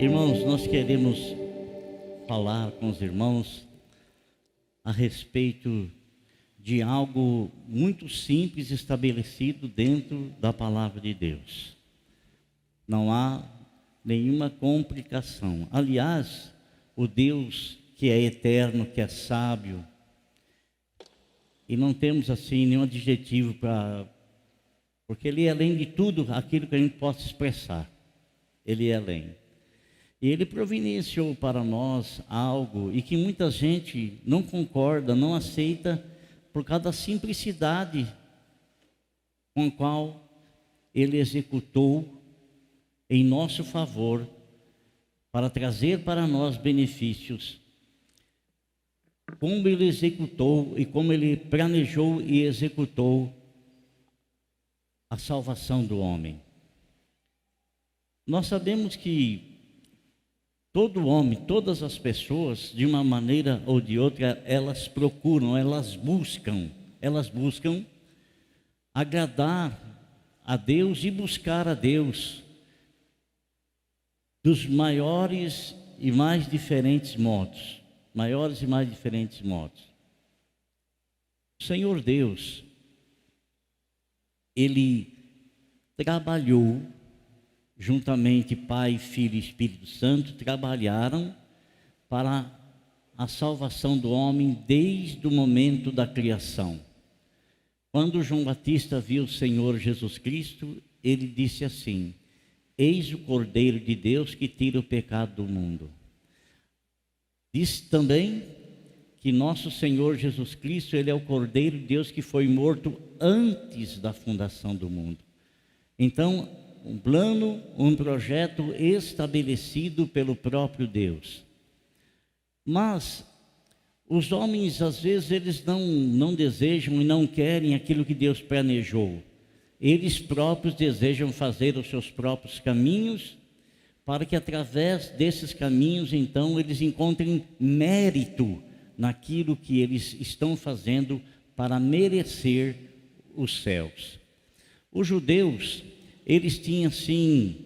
Irmãos, nós queremos falar com os irmãos a respeito de algo muito simples estabelecido dentro da palavra de Deus. Não há nenhuma complicação. Aliás, o Deus que é eterno, que é sábio, e não temos assim nenhum adjetivo porque Ele é além de tudo aquilo que a gente possa expressar. Ele é além. E Ele providenciou para nós algo e que muita gente não concorda, não aceita, por causa da simplicidade com a qual Ele executou em nosso favor para trazer para nós benefícios. Como Ele executou e como Ele planejou e executou a salvação do homem. Nós sabemos que todo homem, todas as pessoas, de uma maneira ou de outra, elas procuram, elas buscam agradar a Deus e buscar a Deus dos maiores e mais diferentes modos. O Senhor Deus, Ele trabalhou juntamente Pai, Filho e Espírito Santo, trabalharam para a salvação do homem desde o momento da criação. Quando João Batista viu o Senhor Jesus Cristo, ele disse assim: eis o Cordeiro de Deus que tira o pecado do mundo. Disse também que nosso Senhor Jesus Cristo, Ele é o Cordeiro de Deus que foi morto antes da fundação do mundo. Então, um plano, um projeto estabelecido pelo próprio Deus. Mas os homens, às vezes, eles não desejam e não querem aquilo que Deus planejou. Eles próprios desejam fazer os seus próprios caminhos, para que através desses caminhos, então, eles encontrem mérito naquilo que eles estão fazendo para merecer os céus. Os judeus, eles tinham assim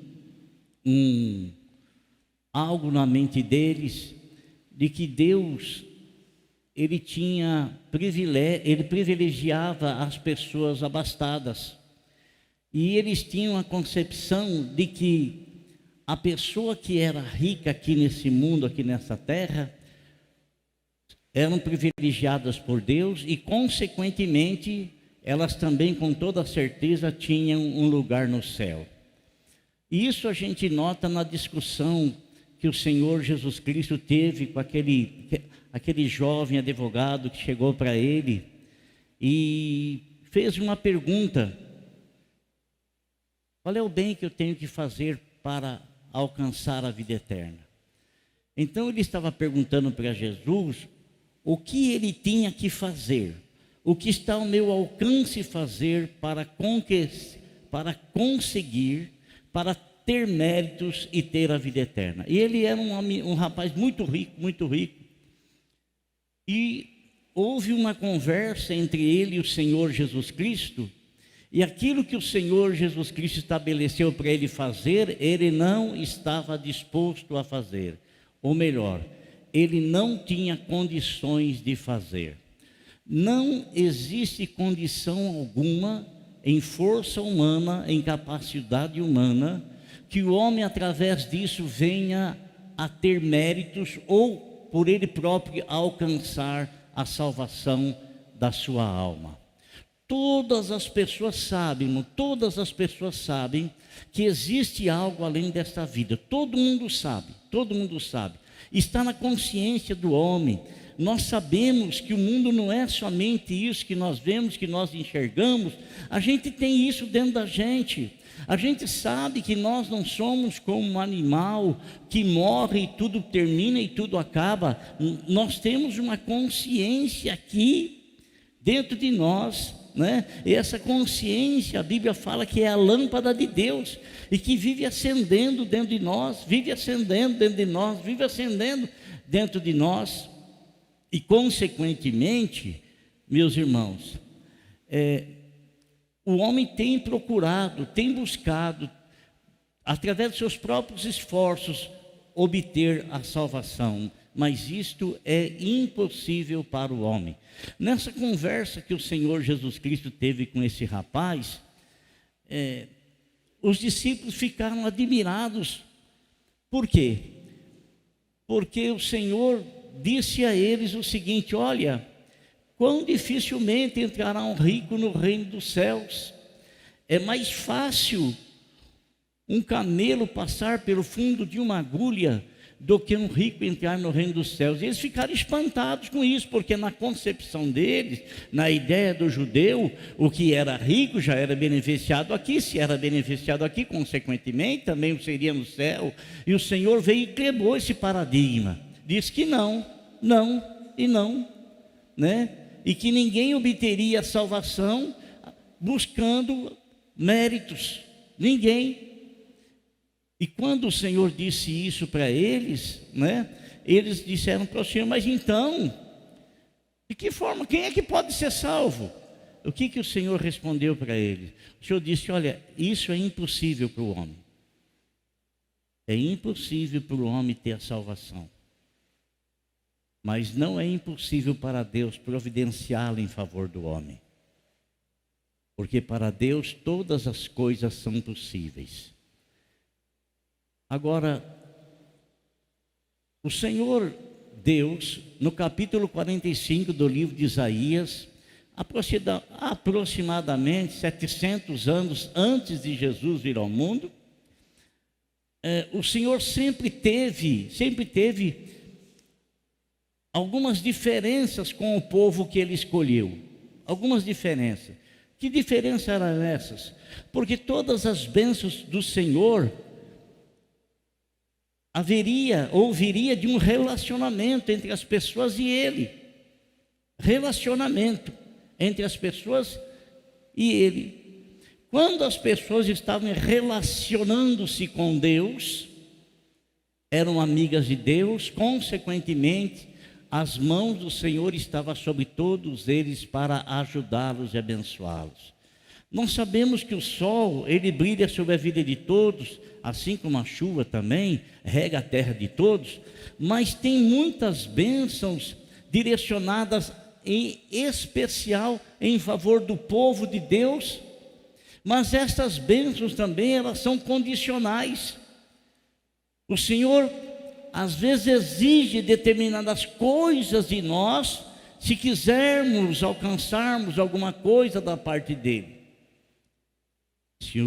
algo na mente deles de que Deus ele privilegiava as pessoas abastadas, e eles tinham a concepção de que a pessoa que era rica aqui nesse mundo, aqui nessa terra, eram privilegiadas por Deus e consequentemente elas também, com toda certeza, tinham um lugar no céu. E isso a gente nota na discussão que o Senhor Jesus Cristo teve com aquele jovem advogado que chegou para ele e fez uma pergunta: qual é o bem que eu tenho que fazer para alcançar a vida eterna? Então ele estava perguntando para Jesus o que ele tinha que fazer, o que está ao meu alcance fazer para conseguir, para ter méritos e ter a vida eterna. E ele era um rapaz muito rico. E houve uma conversa entre ele e o Senhor Jesus Cristo, e aquilo que o Senhor Jesus Cristo estabeleceu para ele fazer, ele não estava disposto a fazer. Ou melhor, ele não tinha condições de fazer. Não existe condição alguma em força humana, em capacidade humana, que o homem através disso venha a ter méritos ou por ele próprio alcançar a salvação da sua alma. Todas as pessoas sabem que existe algo além desta vida. Todo mundo sabe. Está na consciência do homem. Nós sabemos que o mundo não é somente isso que nós vemos, que nós enxergamos. A gente tem isso dentro da gente. A gente sabe que nós não somos como um animal que morre e tudo termina e tudo acaba. Nós temos uma consciência aqui dentro de nós, né? E essa consciência, a Bíblia fala que é a lâmpada de Deus e que vive acendendo dentro de nós, dentro de nós. E consequentemente, meus irmãos, o homem tem procurado, tem buscado, através dos seus próprios esforços, obter a salvação, mas isto é impossível para o homem. Nessa conversa que o Senhor Jesus Cristo teve com esse rapaz, os discípulos ficaram admirados. Por quê? Porque o Senhor disse a eles o seguinte: olha, quão dificilmente entrará um rico no reino dos céus. É mais fácil um camelo passar pelo fundo de uma agulha do que um rico entrar no reino dos céus. E eles ficaram espantados com isso, porque na concepção deles, na ideia do judeu, o que era rico já era beneficiado aqui. Se era beneficiado aqui, consequentemente também o seria no céu. E o Senhor veio e quebrou esse paradigma, disse que não, não e não, né? E que ninguém obteria a salvação buscando méritos, ninguém. E quando o Senhor disse isso para eles, né, eles disseram para o Senhor: mas então, de que forma, quem é que pode ser salvo? O que o Senhor respondeu para eles? O Senhor disse: olha, isso é impossível para o homem. É impossível para o homem ter a salvação. Mas não é impossível para Deus providenciá-la em favor do homem. Porque para Deus todas as coisas são possíveis. Agora, o Senhor Deus, no capítulo 45 do livro de Isaías, aproximadamente 700 anos antes de Jesus vir ao mundo, o Senhor sempre teve algumas diferenças com o povo que Ele escolheu. Algumas diferenças. Que diferenças eram essas? Porque todas as bênçãos do Senhor viria de um relacionamento entre as pessoas e Ele. Relacionamento entre as pessoas e Ele. Quando as pessoas estavam relacionando-se com Deus, eram amigas de Deus, consequentemente, as mãos do Senhor estavam sobre todos eles para ajudá-los e abençoá-los. Nós sabemos que o sol, ele brilha sobre a vida de todos, assim como a chuva também rega a terra de todos, mas tem muitas bênçãos direcionadas em especial em favor do povo de Deus, mas essas bênçãos também, elas são condicionais. O Senhor às vezes exige determinadas coisas de nós, se quisermos alcançarmos alguma coisa da parte dele. Se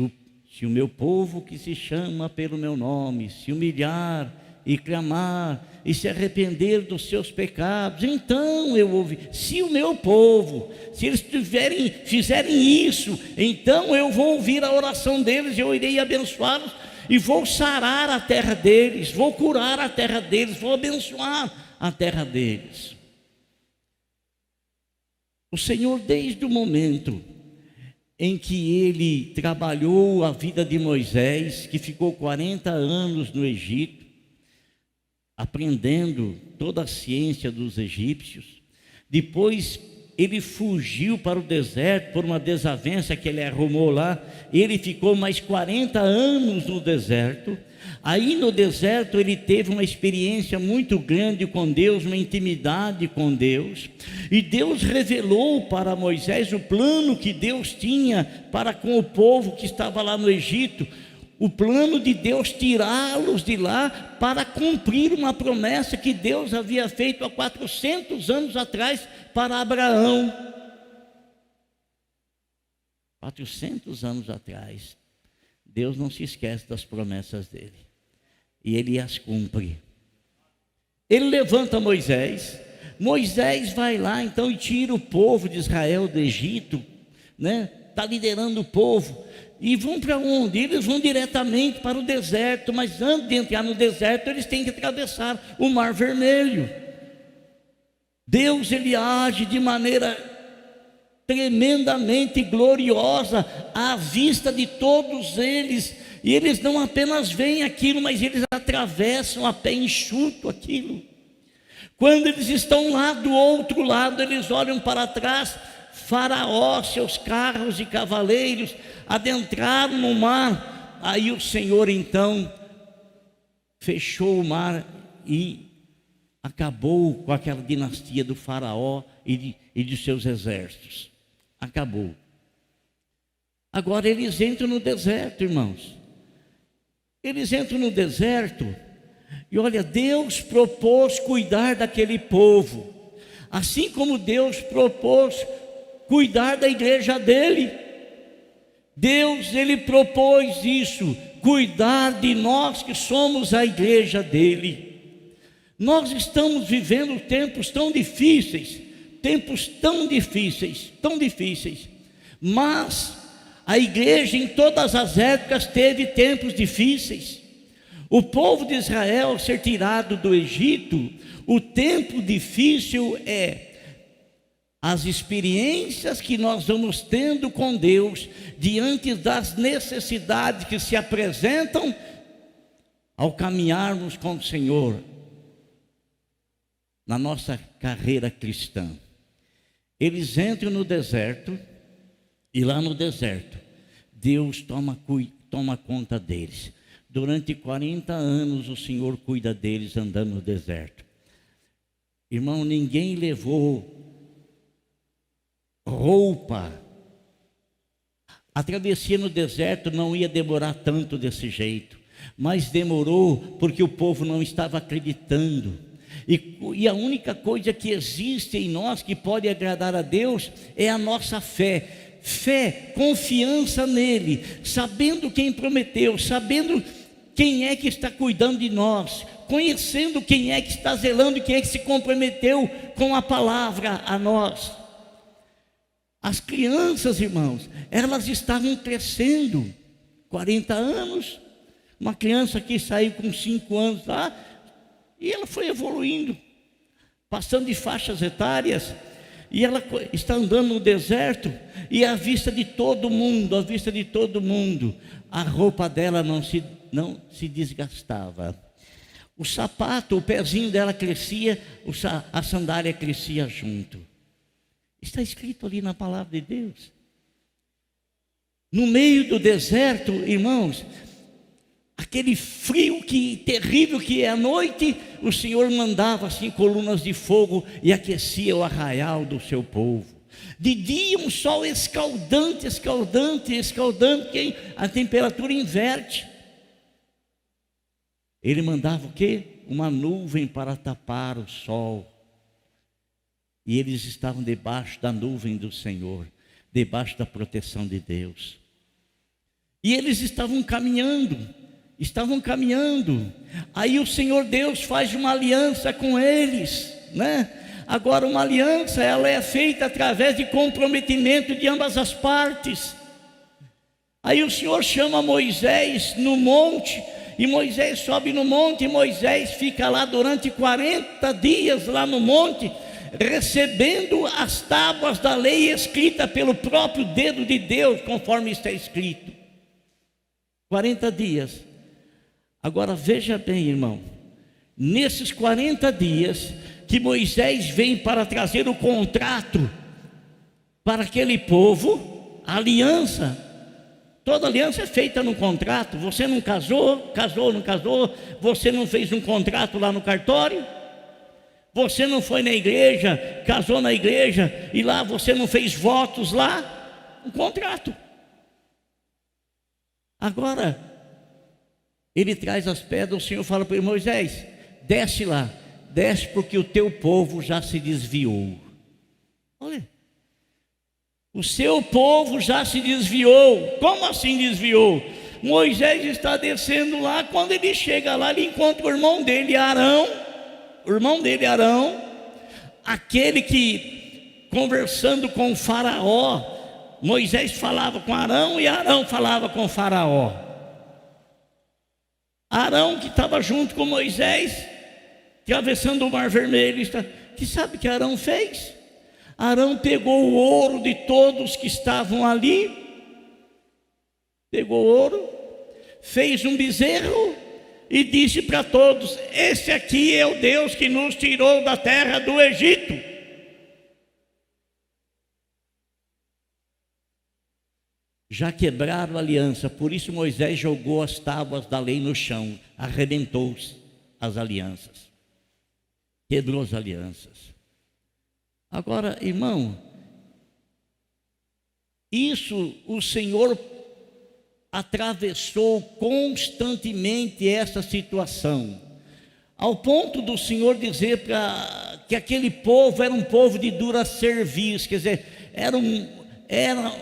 o meu povo que se chama pelo meu nome se humilhar e clamar e se arrepender dos seus pecados, então eu ouvirei. Se o meu povo, se eles fizerem isso, então eu vou ouvir a oração deles, eu irei abençoá-los e vou sarar a terra deles, vou curar a terra deles, vou abençoar a terra deles. O Senhor, desde o momento em que Ele trabalhou a vida de Moisés, que ficou 40 anos no Egito, aprendendo toda a ciência dos egípcios, depois ele fugiu para o deserto por uma desavença que ele arrumou lá. Ele ficou mais 40 anos no deserto. Aí no deserto ele teve uma experiência muito grande com Deus, uma intimidade com Deus. E Deus revelou para Moisés o plano que Deus tinha para com o povo que estava lá no Egito. O plano de Deus tirá-los de lá para cumprir uma promessa que Deus havia feito há 400 anos atrás para Abraão. 400 anos atrás, Deus não se esquece das promessas dele, e Ele as cumpre. Ele levanta Moisés vai lá então e tira o povo de Israel do Egito, né? Está liderando o povo. E vão para onde? Eles vão diretamente para o deserto, mas antes de entrar no deserto, eles têm que atravessar o Mar Vermelho. Deus, Ele age de maneira tremendamente gloriosa à vista de todos eles, e eles não apenas veem aquilo, mas eles atravessam a pé enxuto aquilo. Quando eles estão lá do outro lado, eles olham para trás, Faraó, seus carros e cavaleiros adentraram no mar. Aí o Senhor então fechou o mar e acabou com aquela dinastia do faraó e de seus exércitos. Acabou. Agora eles entram no deserto, irmãos. Eles entram no deserto e olha, Deus propôs cuidar daquele povo, assim como Deus propôs cuidar da igreja dele. Deus, ele propôs isso, cuidar de nós que somos a igreja dele. Nós estamos vivendo tempos tão difíceis, mas a igreja em todas as épocas teve tempos difíceis. O povo de Israel ser tirado do Egito, o tempo difícil é as experiências que nós vamos tendo com Deus diante das necessidades que se apresentam ao caminharmos com o Senhor na nossa carreira cristã. Eles entram no deserto e lá no deserto Deus toma conta deles. Durante 40 anos o Senhor cuida deles andando no deserto. Irmão, ninguém levou roupa. A travessia no deserto não ia demorar tanto desse jeito, mas demorou porque o povo não estava acreditando. E a única coisa que existe em nós que pode agradar a Deus é a nossa fé. Fé, confiança nele, sabendo quem prometeu, sabendo quem é que está cuidando de nós, conhecendo quem é que está zelando e quem é que se comprometeu com a palavra a nós. As crianças, irmãos, elas estavam crescendo. 40 anos, uma criança que saiu com 5 anos lá, e ela foi evoluindo, passando de faixas etárias, e ela está andando no deserto, e à vista de todo mundo, a roupa dela não se desgastava. O sapato, o pezinho dela crescia, a sandália crescia junto. Está escrito ali na palavra de Deus. No meio do deserto, irmãos, aquele frio terrível que é à noite, o Senhor mandava assim colunas de fogo e aquecia o arraial do seu povo. De dia um sol escaldante, que a temperatura inverte. Ele mandava o quê? Uma nuvem para tapar o sol. E eles estavam debaixo da nuvem do Senhor, debaixo da proteção de Deus. E eles estavam caminhando. Aí o Senhor Deus faz uma aliança com eles, né? Agora uma aliança, ela é feita através de comprometimento de ambas as partes. Aí o Senhor chama Moisés no monte, e Moisés sobe no monte, e Moisés fica lá durante 40 dias lá no monte, recebendo as tábuas da lei escrita pelo próprio dedo de Deus, conforme está escrito. 40 dias. Agora veja bem, irmão, nesses 40 dias que Moisés vem para trazer o contrato para aquele povo, a aliança, toda aliança é feita no contrato. Você não casou, não casou, você não fez um contrato lá no cartório, você não foi na igreja, casou na igreja e lá você não fez votos lá, um contrato. Agora ele traz as pedras, o Senhor fala para ele: Moisés, desce lá, desce porque o teu povo já se desviou. Olha, o seu povo já se desviou. Como assim desviou? Moisés está descendo lá, quando ele chega lá, ele encontra o irmão dele, Arão, aquele que, conversando com o faraó, Moisés falava com Arão e Arão falava com o faraó. Arão, que estava junto com Moisés, atravessando o mar vermelho, que sabe o que Arão fez? Arão pegou o ouro de todos que estavam ali, pegou o ouro, fez um bezerro e disse para todos: esse aqui é o Deus que nos tirou da terra do Egito. já quebraram a aliança. Por isso Moisés jogou as tábuas da lei no chão, arrebentou as alianças, quebrou as alianças. Agora, irmão, isso o Senhor atravessou constantemente essa situação, ao ponto do Senhor dizer que aquele povo era um povo de dura cerviz, quer dizer, era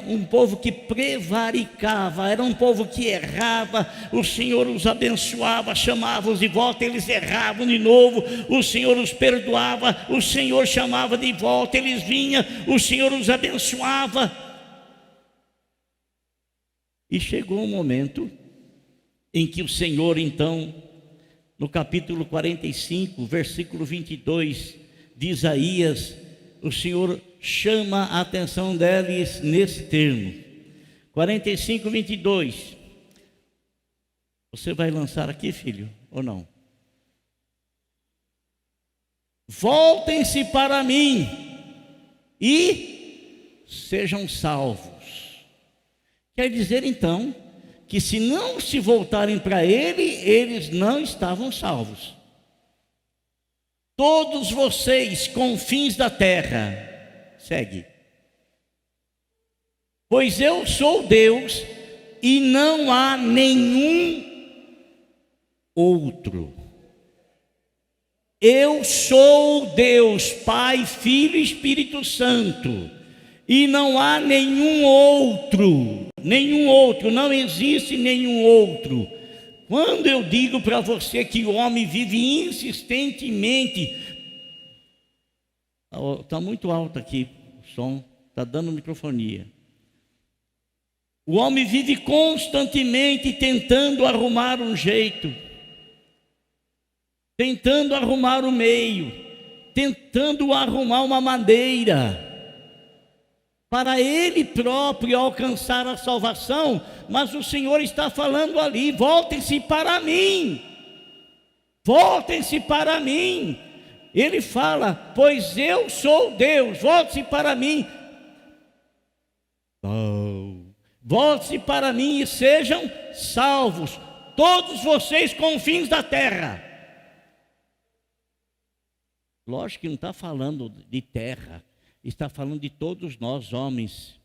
um povo que prevaricava, era um povo que errava. O Senhor os abençoava, chamava-os de volta, eles erravam de novo, o Senhor os perdoava, o Senhor chamava de volta, eles vinham, o Senhor os abençoava. E chegou um momento em que o Senhor, então, no capítulo 45, versículo 22 de Isaías, o Senhor chama a atenção deles nesse termo. 45, 22. Você vai lançar aqui, filho, ou não? Voltem-se para mim e sejam salvos. Quer dizer então que se não se voltarem para ele, eles não estavam salvos. Todos vocês, confins da terra, segue. Pois eu sou Deus e não há nenhum outro. Eu sou Deus, Pai, Filho e Espírito Santo, e não há nenhum outro, não existe nenhum outro. Quando eu digo para você que o homem vive insistentemente, está muito alto aqui o som, está dando microfonia. O homem vive constantemente tentando arrumar um jeito, tentando arrumar o meio, tentando arrumar uma maneira para ele próprio alcançar a salvação. Mas o Senhor está falando ali: voltem-se para mim, voltem-se para mim. Ele fala: pois eu sou Deus, volte-se para mim. Volte-se para mim e sejam salvos, todos vocês confins da terra. Lógico que não está falando de terra, está falando de todos nós homens.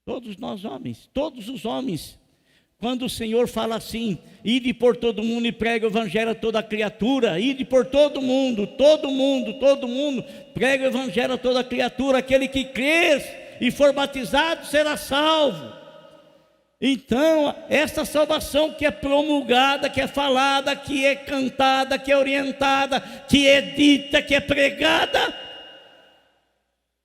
Todos nós homens, todos os homens. Quando o Senhor fala assim: ide por todo mundo e prega o evangelho a toda criatura, ide por todo mundo, prega o evangelho a toda criatura, aquele que crer e for batizado será salvo. Então, essa salvação que é promulgada, que é falada, que é cantada, que é orientada, que é dita, que é pregada,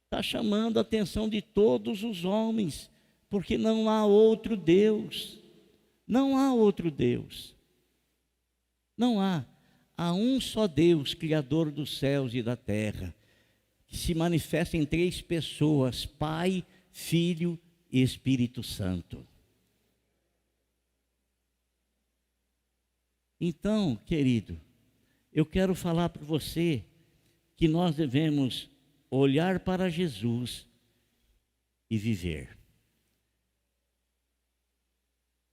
está chamando a atenção de todos os homens, porque não há outro Deus, não há outro Deus, não há um só Deus, Criador dos céus e da terra, que se manifesta em três pessoas: Pai, Filho e Espírito Santo. Então, querido, eu quero falar para você que nós devemos olhar para Jesus e viver.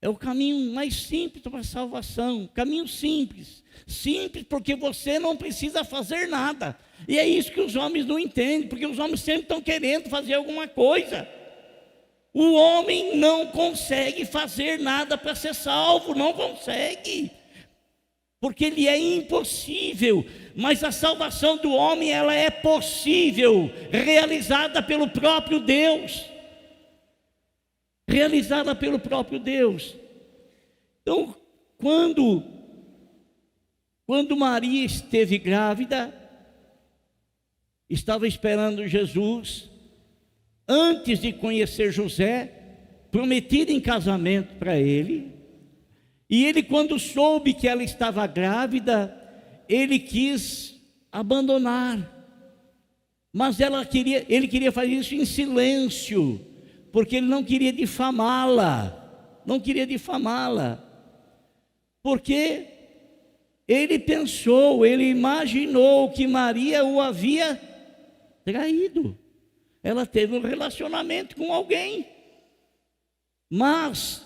É o caminho mais simples para a salvação, caminho simples porque você não precisa fazer nada. E é isso que os homens não entendem, porque os homens sempre estão querendo fazer alguma coisa. O homem não consegue fazer nada para ser salvo, não consegue, porque ele é impossível. Mas a salvação do homem, ela é possível, realizada pelo próprio Deus, realizada pelo próprio Deus. Então, quando Maria esteve grávida, estava esperando Jesus, antes de conhecer José, prometido em casamento para ele. E ele, quando soube que ela estava grávida, ele quis abandonar, mas ele queria fazer isso em silêncio, porque ele não queria difamá-la, porque ele imaginou que Maria o havia traído. Ela teve um relacionamento com alguém, Mas,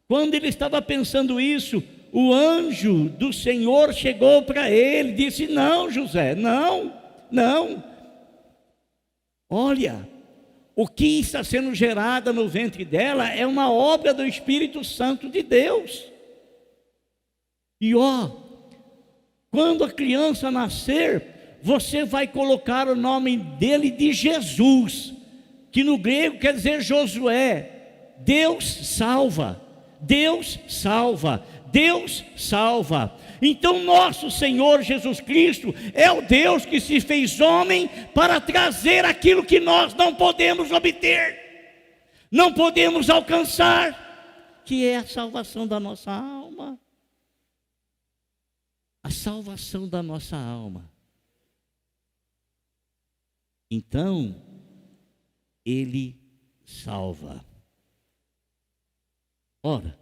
quando ele estava pensando isso, o anjo do Senhor chegou para ele e disse: não, José, não, não. Olha, o que está sendo gerado no ventre dela é uma obra do Espírito Santo de Deus. E quando a criança nascer, você vai colocar o nome dele de Jesus, que no grego quer dizer Josué. Deus salva, Deus salva, Deus salva. Então nosso Senhor Jesus Cristo é o Deus que se fez homem para trazer aquilo que nós não podemos obter, não podemos alcançar, que é a salvação da nossa alma. A salvação da nossa alma. Então, ele salva. Ora,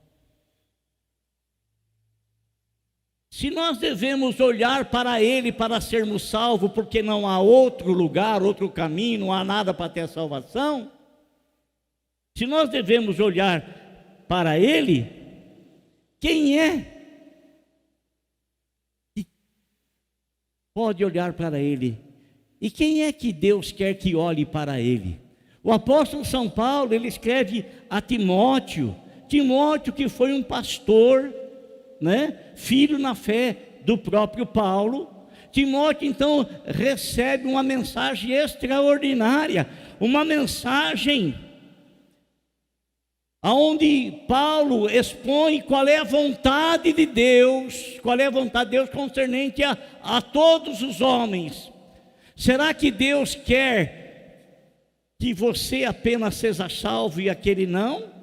se nós devemos olhar para ele para sermos salvos, porque não há outro lugar, outro caminho, não há nada para ter a salvação, se nós devemos olhar para ele, quem é que pode olhar para ele? E quem é que Deus quer que olhe para ele? O apóstolo São Paulo, ele escreve a Timóteo que foi um pastor, filho na fé do próprio Paulo. Timóteo então recebe uma mensagem extraordinária, uma mensagem onde Paulo expõe qual é a vontade de Deus, concernente a todos os homens. Será que Deus quer que você apenas seja salvo e aquele não?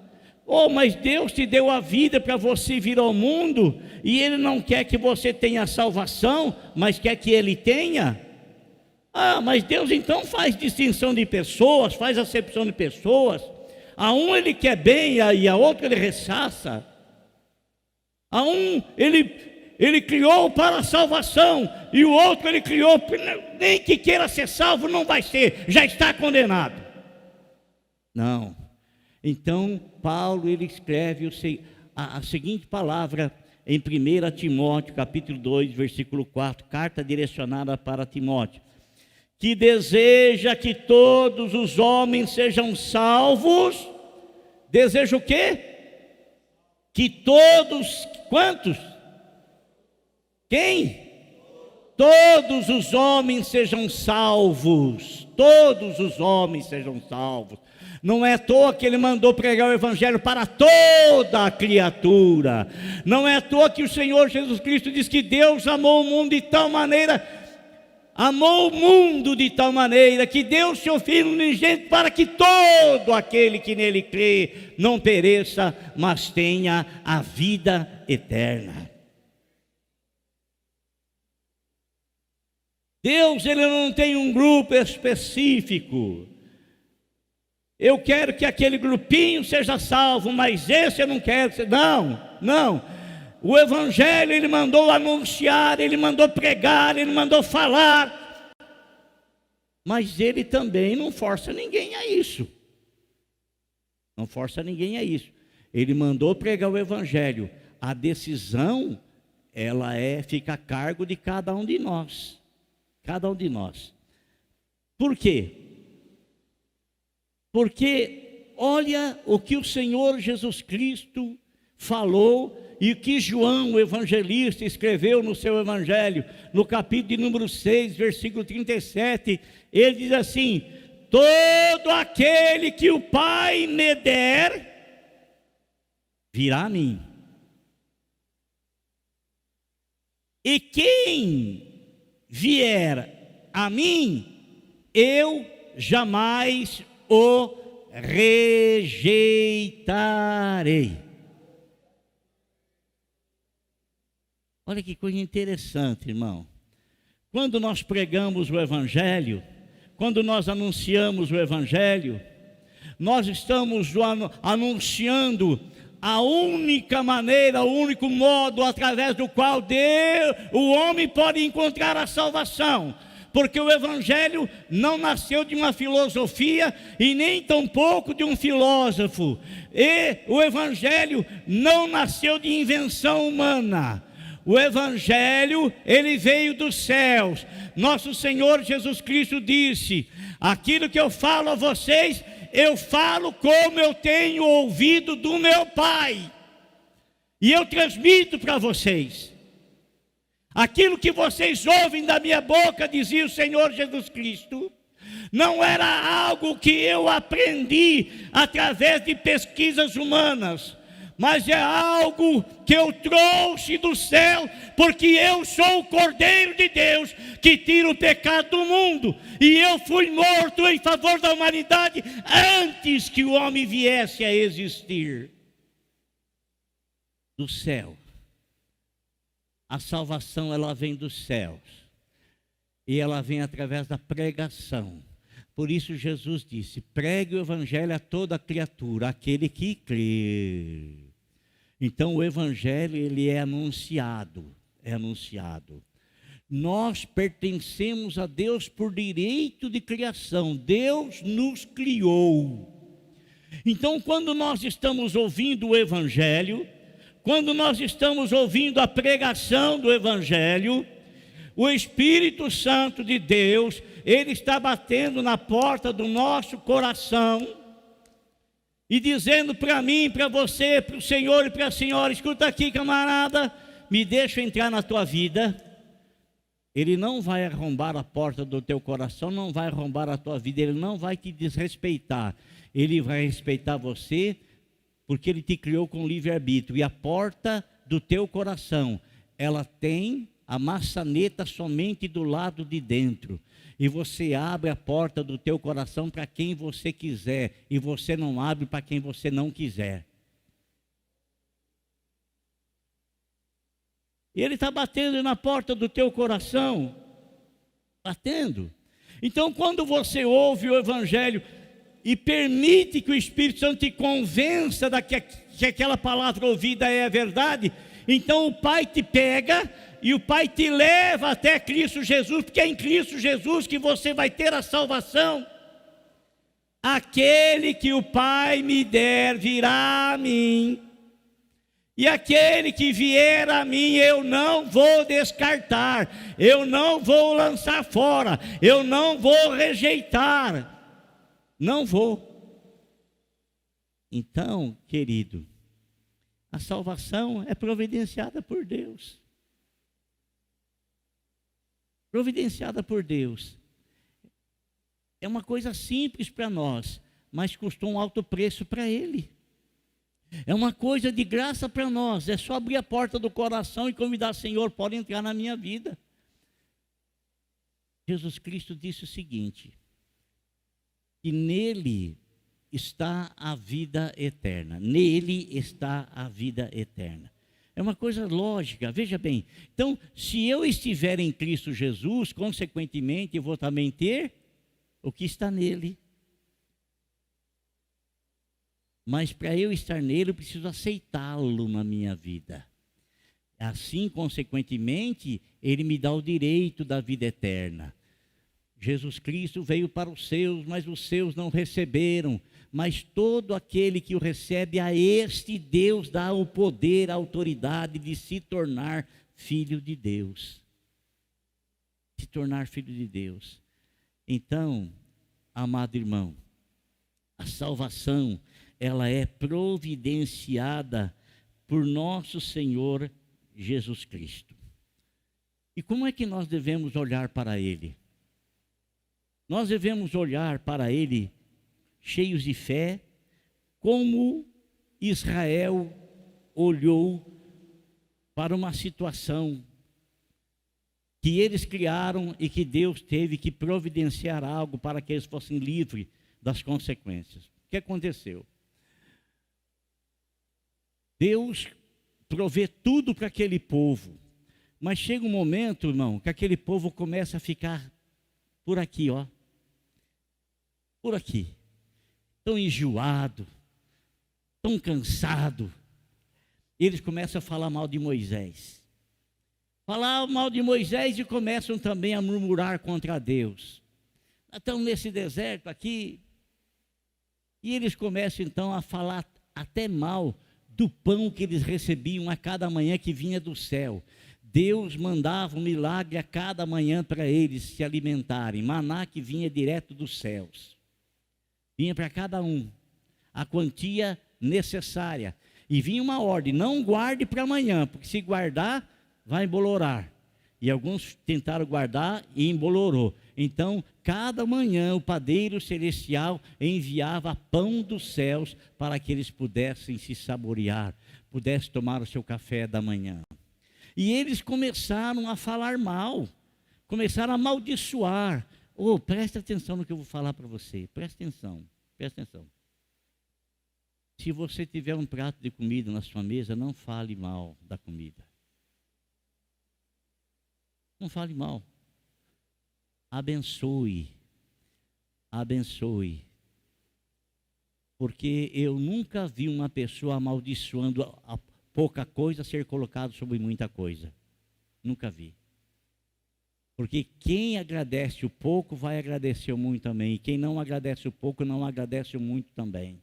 Mas Deus te deu a vida para você vir ao mundo, e Ele não quer que você tenha salvação, mas quer que Ele tenha? Mas Deus então faz distinção de pessoas, faz acepção de pessoas. A um Ele quer bem, e a outro Ele rechaça. A um Ele criou para a salvação, e o outro Ele criou, nem que queira ser salvo não vai ser, já está condenado. Não. Então Paulo ele escreve a seguinte palavra em 1 Timóteo capítulo 2, versículo 4, carta direcionada para Timóteo, que deseja que todos os homens sejam salvos. Deseja o quê? Que todos, quantos? Quem? Todos os homens sejam salvos. Todos os homens sejam salvos. Não é à toa que ele mandou pregar o evangelho para toda a criatura. Não é à toa que o Senhor Jesus Cristo diz que Deus amou o mundo de tal maneira, que deu seu Filho unigênito para que todo aquele que nele crê não pereça, mas tenha a vida eterna. Deus ele não tem um grupo específico. Eu quero que aquele grupinho seja salvo, mas esse eu não quero. Não. O evangelho ele mandou anunciar, ele mandou pregar, ele mandou falar. Mas ele também não força ninguém a isso. Não força ninguém a isso. Ele mandou pregar o evangelho. A decisão, fica a cargo de cada um de nós. Cada um de nós. Por quê? Porque olha o que o Senhor Jesus Cristo falou e o que João, o evangelista, escreveu no seu evangelho, no capítulo de número 6, versículo 37, ele diz assim: todo aquele que o Pai me der, virá a mim. E quem vier a mim, eu jamais o rejeitarei. Olha que coisa interessante, irmão. Quando nós pregamos o evangelho, quando nós anunciamos o evangelho, nós estamos anunciando a única maneira, o único modo através do qual o homem pode encontrar a salvação. porque o Evangelho não nasceu de uma filosofia e nem tampouco de um filósofo. E o Evangelho não nasceu de invenção humana. O Evangelho, ele veio dos céus. Nosso Senhor Jesus Cristo disse: aquilo que eu falo a vocês, eu falo como eu tenho ouvido do meu Pai, e eu transmito para vocês. Aquilo que vocês ouvem da minha boca, dizia o Senhor Jesus Cristo, não era algo que eu aprendi através de pesquisas humanas, mas é algo que eu trouxe do céu, porque eu sou o Cordeiro de Deus que tira o pecado do mundo, e eu fui morto em favor da humanidade antes que o homem viesse a existir. Do céu. A salvação, ela vem dos céus, e ela vem através da pregação. Por isso Jesus disse: pregue o Evangelho a toda criatura, aquele que crê. Então o Evangelho, ele é anunciado. Nós pertencemos a Deus por direito de criação. Deus nos criou. Então, quando nós estamos ouvindo o Evangelho, quando nós estamos ouvindo a pregação do Evangelho, o Espírito Santo de Deus, ele está batendo na porta do nosso coração e dizendo para mim, para você, para o Senhor e para a senhora: escuta aqui, camarada, me deixa entrar na tua vida. Ele não vai arrombar a porta do teu coração, não vai arrombar a tua vida, ele não vai te desrespeitar, ele vai respeitar você, porque ele te criou com livre-arbítrio. E a porta do teu coração, ela tem a maçaneta somente do lado de dentro. E você abre a porta do teu coração para quem você quiser, e você não abre para quem você não quiser. E ele está batendo na porta do teu coração, batendo. Então, quando você ouve o Evangelho e permite que o Espírito Santo te convença que aquela palavra ouvida é a verdade, então o Pai te pega e o Pai te leva até Cristo Jesus, porque é em Cristo Jesus que você vai ter a salvação. Aquele que o Pai me der virá a mim, e aquele que vier a mim eu não vou descartar, eu não vou lançar fora, eu não vou rejeitar. Não vou. Então, querido, a salvação é providenciada por Deus. Providenciada por Deus. É uma coisa simples para nós, mas custou um alto preço para Ele. É uma coisa de graça para nós, é só abrir a porta do coração e convidar: Senhor, pode entrar na minha vida. Jesus Cristo disse o seguinte: que nele está a vida eterna. Nele está a vida eterna. É uma coisa lógica, veja bem. Então, se eu estiver em Cristo Jesus, consequentemente, eu vou também ter o que está nele. Mas para eu estar nele, eu preciso aceitá-lo na minha vida. Assim, consequentemente, ele me dá o direito da vida eterna. Jesus Cristo veio para os seus, mas os seus não receberam. Mas todo aquele que o recebe, a este Deus dá o poder, a autoridade de se tornar filho de Deus. Se tornar filho de Deus. Então, amado irmão, a salvação, ela é providenciada por nosso Senhor Jesus Cristo. E como é que nós devemos olhar para Ele? Nós devemos olhar para Ele cheios de fé, como Israel olhou para uma situação que eles criaram e que Deus teve que providenciar algo para que eles fossem livres das consequências. O que aconteceu? Deus provê tudo para aquele povo, mas chega um momento, irmão, que aquele povo começa a ficar por aqui, ó. Por aqui. Tão enjoado, tão cansado. Eles começam a falar mal de Moisés. Falar mal de Moisés e começam também a murmurar contra Deus. Estão nesse deserto aqui, e eles começam então a falar até mal do pão que eles recebiam a cada manhã que vinha do céu. Deus mandava um milagre a cada manhã para eles se alimentarem, maná que vinha direto dos céus. Vinha para cada um a quantia necessária. E vinha uma ordem: não guarde para amanhã, porque se guardar, vai embolorar. E alguns tentaram guardar e embolorou. Então, cada manhã o padeiro celestial enviava pão dos céus para que eles pudessem se saborear, pudessem tomar o seu café da manhã. E eles começaram a falar mal, começaram a amaldiçoar. Oh, presta atenção no que eu vou falar para você, presta atenção, presta atenção. Se você tiver um prato de comida na sua mesa, não fale mal da comida. Não fale mal. Abençoe. Abençoe. Porque eu nunca vi uma pessoa amaldiçoando a pouca coisa ser colocado sobre muita coisa. Nunca vi. Porque quem agradece o pouco vai agradecer o muito também. E quem não agradece o pouco não agradece o muito também.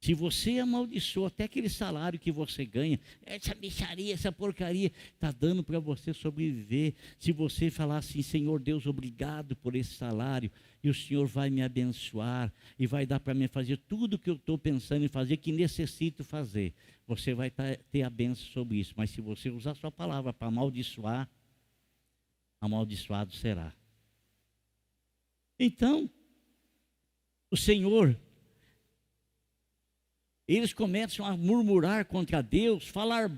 Se você amaldiçoa até aquele salário que você ganha, essa bicharia, essa porcaria, está dando para você sobreviver. Se você falar assim: Senhor Deus, obrigado por esse salário, e o Senhor vai me abençoar, e vai dar para mim fazer tudo o que eu estou pensando em fazer, que necessito fazer. Você vai ter a bênção sobre isso. Mas se você usar a sua palavra para amaldiçoar, amaldiçoado será. Então, o Senhor... eles começam a murmurar contra Deus, falar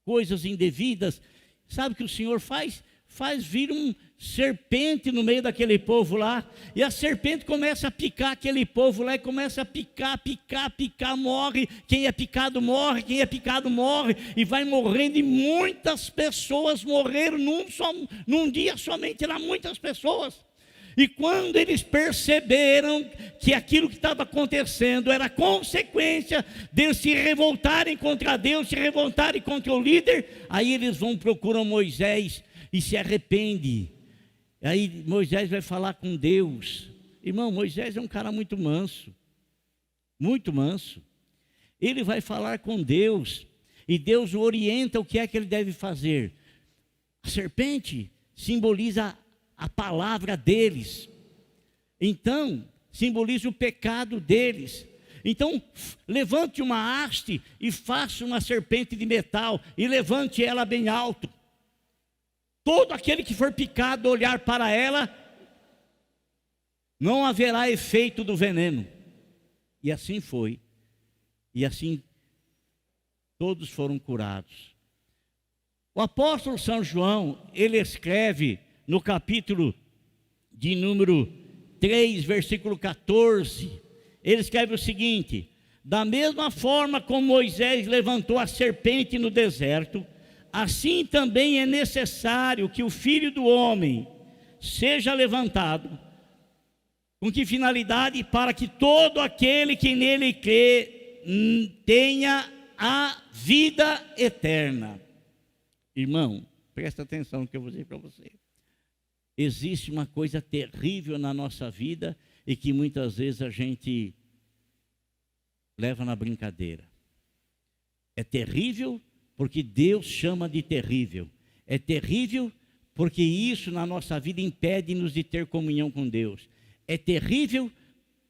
coisas indevidas. Sabe o que o Senhor faz? Faz vir um serpente no meio daquele povo lá. E a serpente começa a picar aquele povo lá. E começa a picar, morre. Quem é picado morre, quem é picado morre. E vai morrendo. E muitas pessoas morreram num dia somente lá, muitas pessoas. E quando eles perceberam que aquilo que estava acontecendo era consequência deles se revoltarem contra Deus, se revoltarem contra o líder, aí eles procuram Moisés e se arrependem. Aí Moisés vai falar com Deus. Irmão, Moisés é um cara muito manso. Muito manso. Ele vai falar com Deus e Deus o orienta o que é que ele deve fazer. A serpente simboliza a palavra deles. Então, simboliza o pecado deles. Então, levante uma haste e faça uma serpente de metal e levante ela bem alto. Todo aquele que for picado olhar para ela, não haverá efeito do veneno. E assim foi. E assim todos foram curados. O apóstolo São João, ele escreve no capítulo de número 3, versículo 14, ele escreve o seguinte: da mesma forma como Moisés levantou a serpente no deserto, assim também é necessário que o Filho do Homem seja levantado. Com que finalidade? Para que todo aquele que nele crê tenha a vida eterna. Irmão, presta atenção no que eu vou dizer para você. Existe uma coisa terrível na nossa vida e que muitas vezes a gente leva na brincadeira. É terrível porque Deus chama de terrível. É terrível porque isso na nossa vida impede-nos de ter comunhão com Deus. É terrível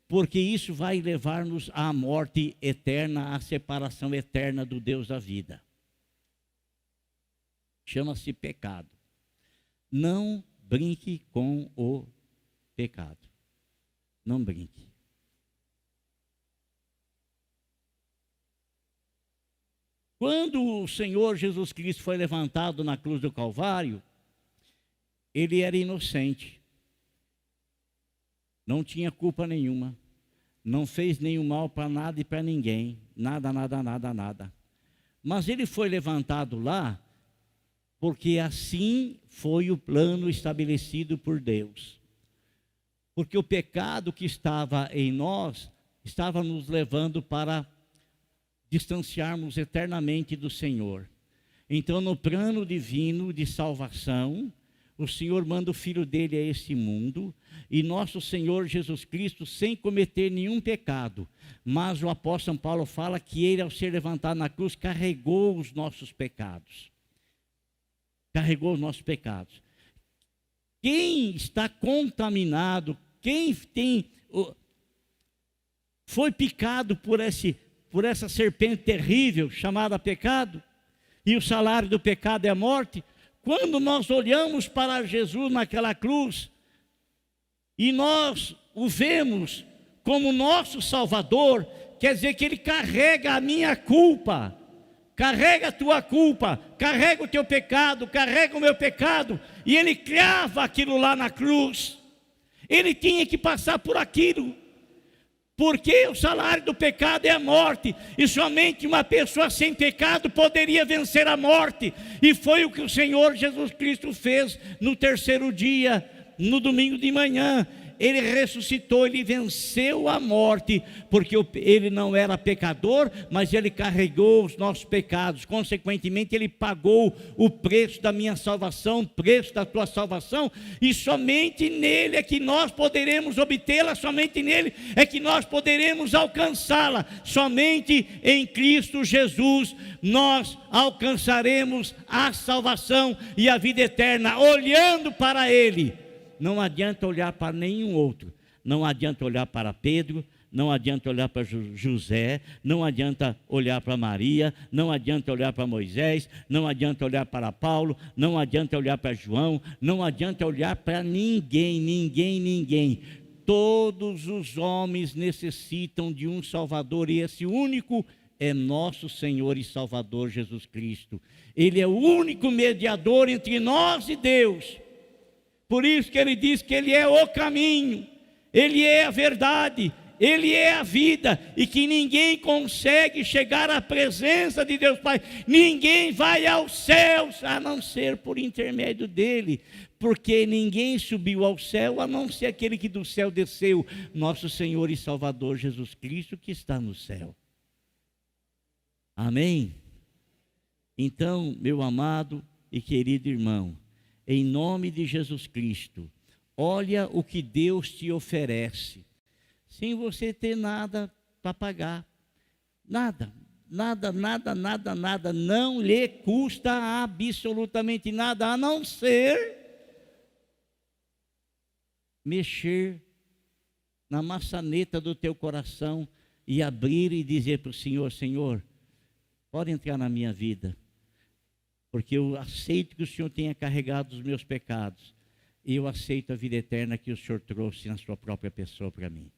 porque isso vai levar-nos à morte eterna, à separação eterna do Deus da vida. Chama-se pecado. Não brinque com o pecado. Não brinque. Quando o Senhor Jesus Cristo foi levantado na cruz do Calvário, ele era inocente. Não tinha culpa nenhuma. Não fez nenhum mal para nada e para ninguém. Nada. Mas ele foi levantado lá porque assim foi o plano estabelecido por Deus. Porque o pecado que estava em nós estava nos levando para distanciarmos eternamente do Senhor. Então, no plano divino de salvação, o Senhor manda o Filho dele a esse mundo, e nosso Senhor Jesus Cristo, sem cometer nenhum pecado, mas o apóstolo São Paulo fala que ele, ao ser levantado na cruz, carregou os nossos pecados. Carregou os nossos pecados. Quem está contaminado, quem foi picado por essa serpente terrível chamada pecado, e o salário do pecado é a morte. Quando nós olhamos para Jesus naquela cruz, e nós o vemos como nosso Salvador, quer dizer que Ele carrega a minha culpa, carrega a tua culpa, carrega o teu pecado, carrega o meu pecado, e Ele crava aquilo lá na cruz. Ele tinha que passar por aquilo, porque o salário do pecado é a morte, e somente uma pessoa sem pecado poderia vencer a morte, e foi o que o Senhor Jesus Cristo fez no terceiro dia, no domingo de manhã. Ele ressuscitou, ele venceu a morte, porque ele não era pecador, mas ele carregou os nossos pecados, consequentemente ele pagou o preço da minha salvação, o preço da tua salvação, e somente nele é que nós poderemos obtê-la, somente nele é que nós poderemos alcançá-la, somente em Cristo Jesus nós alcançaremos a salvação e a vida eterna, olhando para ele. Não adianta olhar para nenhum outro, não adianta olhar para Pedro, não adianta olhar para José, não adianta olhar para Maria, não adianta olhar para Moisés, não adianta olhar para Paulo, não adianta olhar para João, não adianta olhar para ninguém. Todos os homens necessitam de um Salvador, e esse único é nosso Senhor e Salvador Jesus Cristo. Ele é o único mediador entre nós e Deus. Por isso que ele diz que ele é o caminho, ele é a verdade, ele é a vida, e que ninguém consegue chegar à presença de Deus Pai, ninguém vai aos céus a não ser por intermédio dele, porque ninguém subiu ao céu a não ser aquele que do céu desceu, nosso Senhor e Salvador Jesus Cristo, que está no céu. Amém? Então, meu amado e querido irmão, em nome de Jesus Cristo, olha o que Deus te oferece, sem você ter nada para pagar, nada, não lhe custa absolutamente nada, a não ser mexer na maçaneta do teu coração e abrir e dizer para o Senhor: Senhor, pode entrar na minha vida, porque eu aceito que o Senhor tenha carregado os meus pecados, e eu aceito a vida eterna que o Senhor trouxe na sua própria pessoa para mim.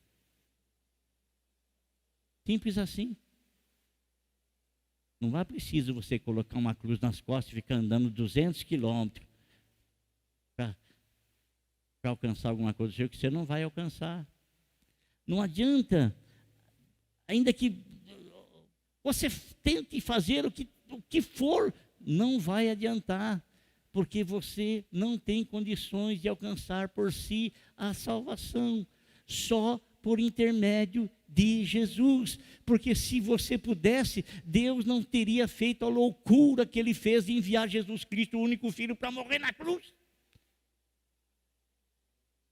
Simples assim. Não é preciso você colocar uma cruz nas costas e ficar andando 200 quilômetros para alcançar alguma coisa do Senhor, que você não vai alcançar. Não adianta, ainda que você tente fazer o que for, não vai adiantar, porque você não tem condições de alcançar por si a salvação, só por intermédio de Jesus, porque se você pudesse, Deus não teria feito a loucura que Ele fez de enviar Jesus Cristo, o único Filho, para morrer na cruz.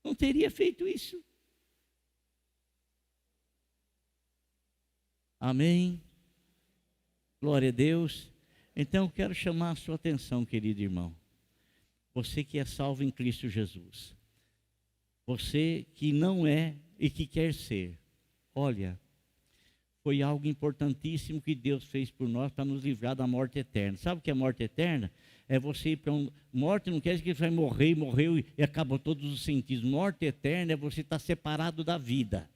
Não teria feito isso. Amém? Glória a Deus. Então eu quero chamar a sua atenção, querido irmão. Você que é salvo em Cristo Jesus. Você que não é e que quer ser. Olha, foi algo importantíssimo que Deus fez por nós para nos livrar da morte eterna. Sabe o que é morte eterna? É você ir para morte não quer dizer que você vai morrer, morreu e acabou todos os sentidos. Morte eterna é você estar separado da vida.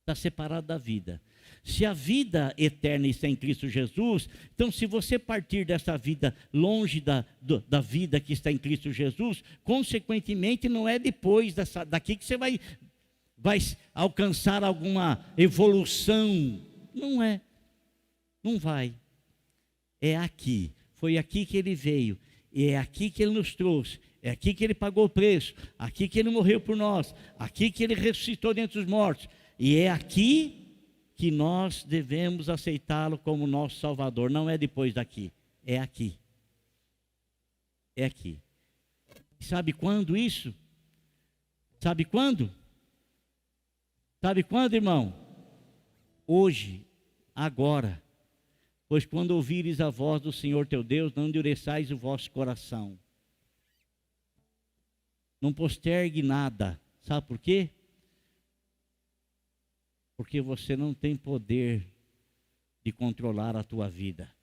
Está separado da vida. Se a vida eterna está em Cristo Jesus, então se você partir dessa vida longe da vida que está em Cristo Jesus, consequentemente não é depois daqui que você vai alcançar alguma evolução. Não é, não vai. É aqui, foi aqui que ele veio, e é aqui que ele nos trouxe, é aqui que ele pagou o preço, aqui que ele morreu por nós, aqui que ele ressuscitou dentre os mortos, e é aqui que nós devemos aceitá-lo como nosso Salvador. Não é depois daqui, é aqui. É aqui. Sabe quando isso? Sabe quando? Sabe quando, irmão? Hoje, agora. Pois quando ouvires a voz do Senhor teu Deus, não endureçais o vosso coração. Não postergue nada. Sabe por quê? Porque você não tem poder de controlar a tua vida.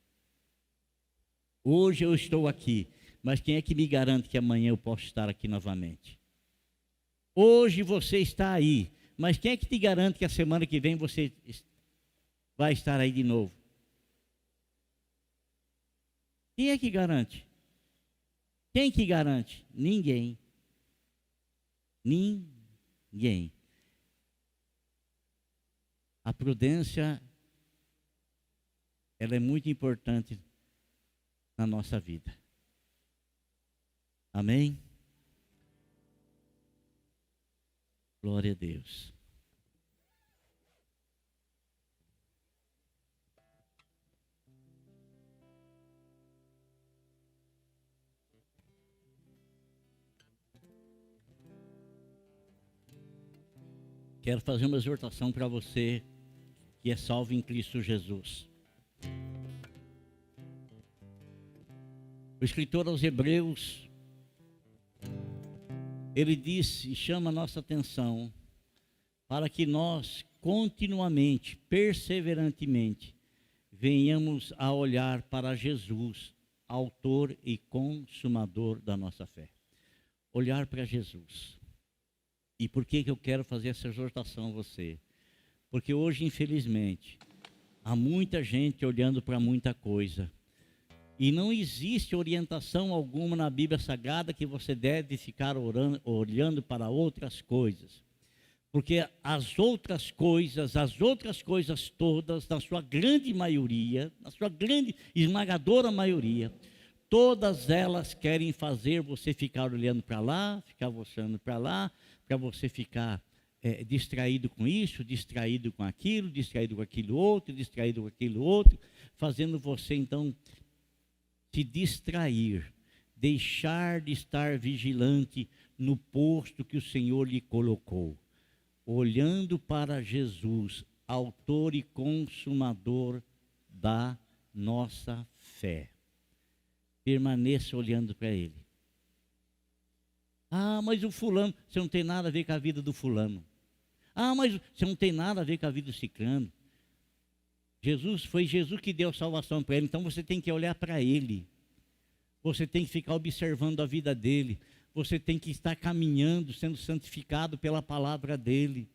Hoje eu estou aqui, mas quem é que me garante que amanhã eu posso estar aqui novamente? Hoje você está aí, mas quem é que te garante que a semana que vem você vai estar aí de novo? Quem é que garante? Quem que garante? Ninguém. Ninguém. A prudência, ela é muito importante na nossa vida. Amém? Glória a Deus. Quero fazer uma exortação para você que é salvo em Cristo Jesus. O escritor aos Hebreus, ele disse e chama a nossa atenção para que nós continuamente, perseverantemente, venhamos a olhar para Jesus, autor e consumador da nossa fé. Olhar para Jesus. E por que eu quero fazer essa exortação a você? Porque hoje, infelizmente, há muita gente olhando para muita coisa. E não existe orientação alguma na Bíblia Sagrada que você deve ficar olhando para outras coisas. Porque as outras coisas todas, na sua grande maioria, na sua grande esmagadora maioria, todas elas querem fazer você ficar olhando para lá, ficar olhando para lá, para você ficar distraído com isso, distraído com aquilo, distraído com aquilo outro, fazendo você então se distrair, deixar de estar vigilante no posto que o Senhor lhe colocou, olhando para Jesus, autor e consumador da nossa fé. Permaneça olhando para Ele. Ah, mas o fulano, você não tem nada a ver com a vida do fulano. Ah, mas você não tem nada a ver com a vida do ciclano. Foi Jesus que deu salvação para ele, então você tem que olhar para ele. Você tem que ficar observando a vida dele. Você tem que estar caminhando, sendo santificado pela palavra dele,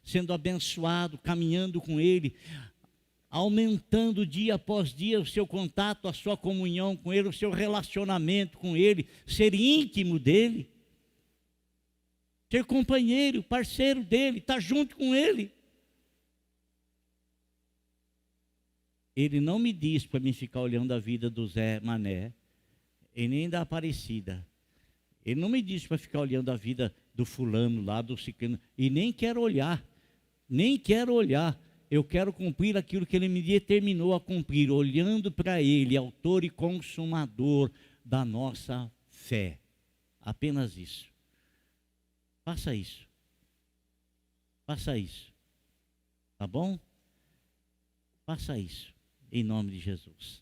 sendo abençoado, caminhando com ele, aumentando dia após dia o seu contato, a sua comunhão com ele, o seu relacionamento com ele, ser íntimo dele, ser companheiro, parceiro dele, estar junto com ele. Ele não me disse para mim ficar olhando a vida do Zé Mané, e nem da Aparecida. Ele não me disse para ficar olhando a vida do fulano lá, do ciclano, e nem quero olhar. Eu quero cumprir aquilo que ele me determinou a cumprir, olhando para ele, autor e consumador da nossa fé. Apenas isso. Faça isso. Faça isso. Tá bom? Faça isso, em nome de Jesus.